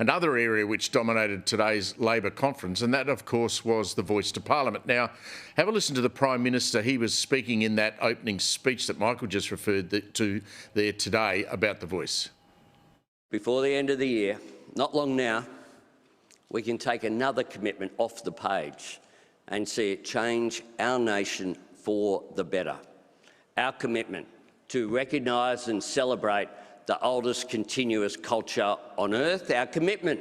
another area which dominated today's Labor conference, and that, of course, was the voice to Parliament. Now, have a listen to the Prime Minister. He was speaking in that opening speech that Michael just referred to there today about the voice. Before the end of the year, not long now, we can take another commitment off the page and see it change our nation for the better. Our commitment to recognise and celebrate the oldest continuous culture on earth, our commitment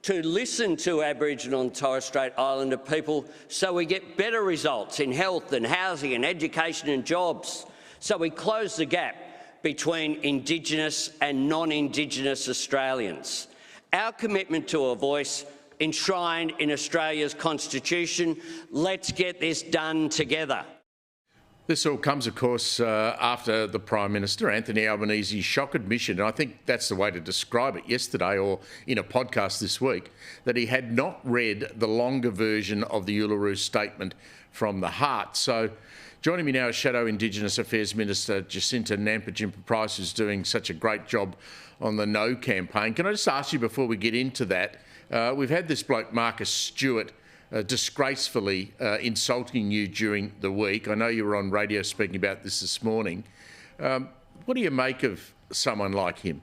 to listen to Aboriginal and Torres Strait Islander people so we get better results in health and housing and education and jobs, so we close the gap between Indigenous and non-Indigenous Australians. Our commitment to a voice enshrined in Australia's Constitution. Let's get this done together. This all comes, of course, after the Prime Minister, Anthony Albanese's shock admission, and I think that's the way to describe it yesterday or in a podcast this week, that he had not read the longer version of the Uluru Statement from the Heart. So joining me now is Shadow Indigenous Affairs Minister Jacinta Price, who's doing such a great job on the No campaign. Can I just ask you before we get into that, we've had this bloke, Marcus Stewart, disgracefully insulting you during the week. I know you were on radio speaking about this morning. What do you make of someone like him?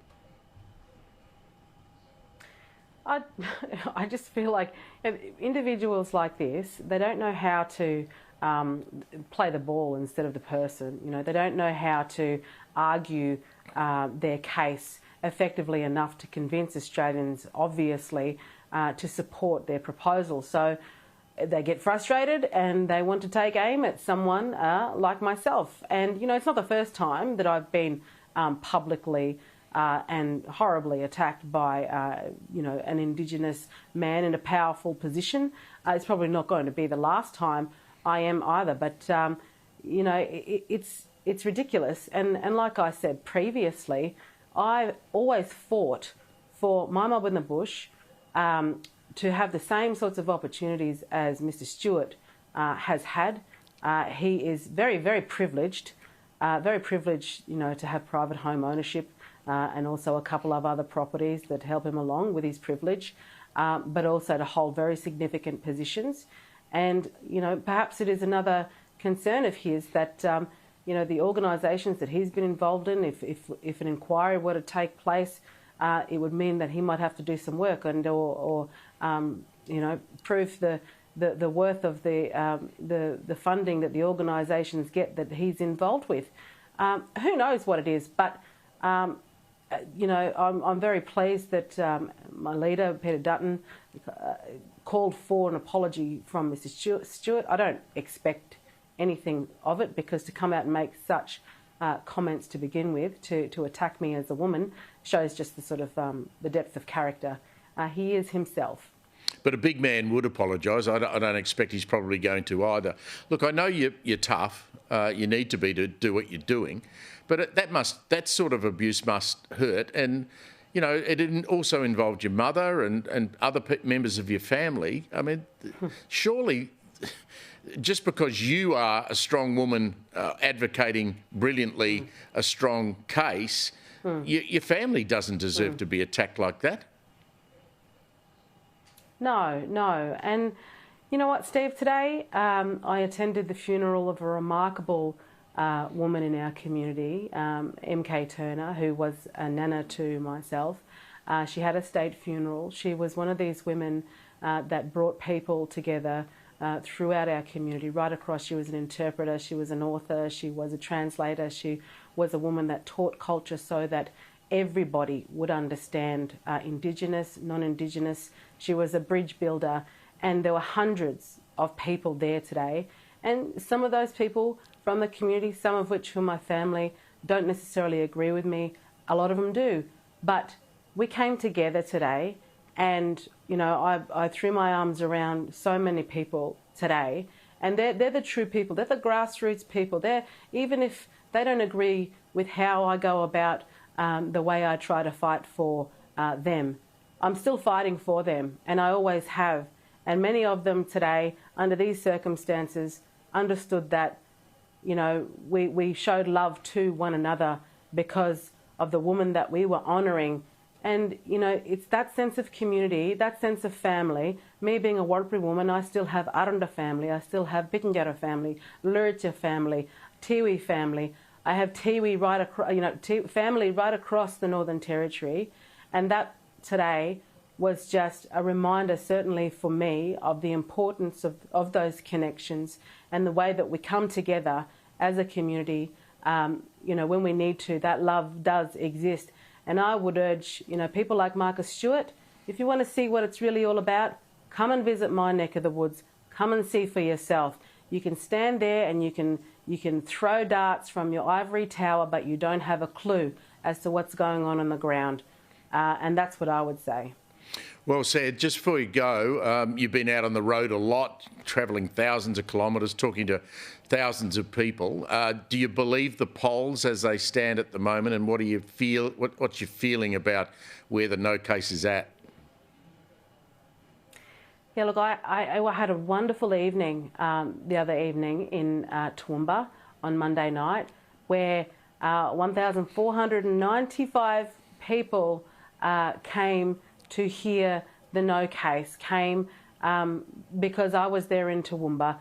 I just feel like individuals like this, they don't know how to play the ball instead of the person. You know, they don't know how to argue their case effectively enough to convince Australians, obviously, to support their proposal. So they get frustrated and they want to take aim at someone like myself. And, you know, it's not the first time that I've been publicly and horribly attacked by, you know, an Indigenous man in a powerful position. It's probably not going to be the last time I am either. But, you know, it's ridiculous. And like I said previously, I always fought for my mob in the bush to have the same sorts of opportunities as Mr. Stewart has had. He is very, very privileged, you know, to have private home ownership and also a couple of other properties that help him along with his privilege, but also to hold very significant positions. And, you know, perhaps it is another concern of his that, you know, the organisations that he's been involved in, if an inquiry were to take place, it would mean that he might have to do some work and or you know, prove the worth of the funding that the organisations get that he's involved with. Who knows what it is? But you know, I'm very pleased that my leader Peter Dutton called for an apology from Mr. Stewart. I don't expect anything of it, because to come out and make such comments to begin with, to attack me as a woman, shows just the sort of the depth of character he is himself. But a big man would apologise. I don't expect he's probably going to either. Look, I know you're tough. You need to be to do what you're doing, but that sort of abuse must hurt. And you know, it also involved your mother and other members of your family. I mean, surely, just because you are a strong woman advocating brilliantly a strong case, your family doesn't deserve to be attacked like that. No. And you know what, Steve? Today I attended the funeral of a remarkable woman in our community, MK Turner, who was a nana to myself. She had a state funeral. She was one of these women that brought people together throughout our community, right across. She was an interpreter, she was an author, she was a translator, she was a woman that taught culture so that everybody would understand Indigenous, non-Indigenous. She was a bridge builder, and there were hundreds of people there today. And some of those people from the community, some of which from my family, don't necessarily agree with me. A lot of them do. But we came together today, and you know, I threw my arms around so many people today, and they're the true people. They're the grassroots people. Even if they don't agree with how I go about the way I try to fight for them, I'm still fighting for them, and I always have. And many of them today, under these circumstances, understood that, you know, we showed love to one another because of the woman that we were honouring And, you know, it's that sense of community, that sense of family. Me being a Warlpiri woman, I still have Arunda family, I still have Bikingara family, Lurja family, Tiwi family. I have Tiwi right across, you know, family right across the Northern Territory. And that today was just a reminder, certainly for me, of the importance of those connections and the way that we come together as a community, you know, when we need to. That love does exist. And I would urge, you know, people like Marcus Stewart, if you want to see what it's really all about, come and visit my neck of the woods. Come and see for yourself. You can stand there and you can throw darts from your ivory tower, but you don't have a clue as to what's going on the ground. And that's what I would say. Well said. Just before you go, you've been out on the road a lot, travelling thousands of kilometres, talking to thousands of people. Do you believe the polls as they stand at the moment, and what do you feel? What's your feeling about where the no case is at? Yeah, look, I had a wonderful evening the other evening in Toowoomba on Monday night, where 1,495 people came to hear the no case, came because I was there in Toowoomba,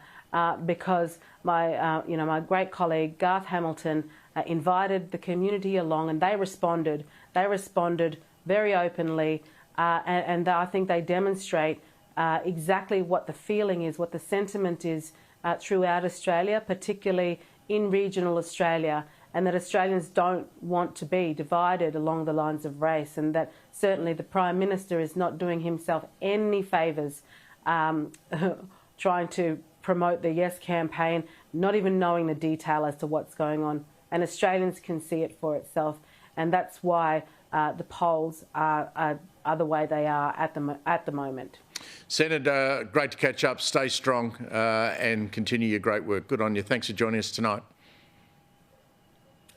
because my, you know, my great colleague Garth Hamilton invited the community along, and they responded. They responded very openly, and I think they demonstrate exactly what the feeling is, what the sentiment is throughout Australia, particularly in regional Australia, and that Australians don't want to be divided along the lines of race, and that certainly the Prime Minister is not doing himself any favours trying to promote the Yes campaign, not even knowing the detail as to what's going on. And Australians can see it for itself, and that's why the polls are the way they are at the moment. Senator, great to catch up. Stay strong and continue your great work. Good on you. Thanks for joining us tonight.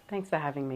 Thanks for having me.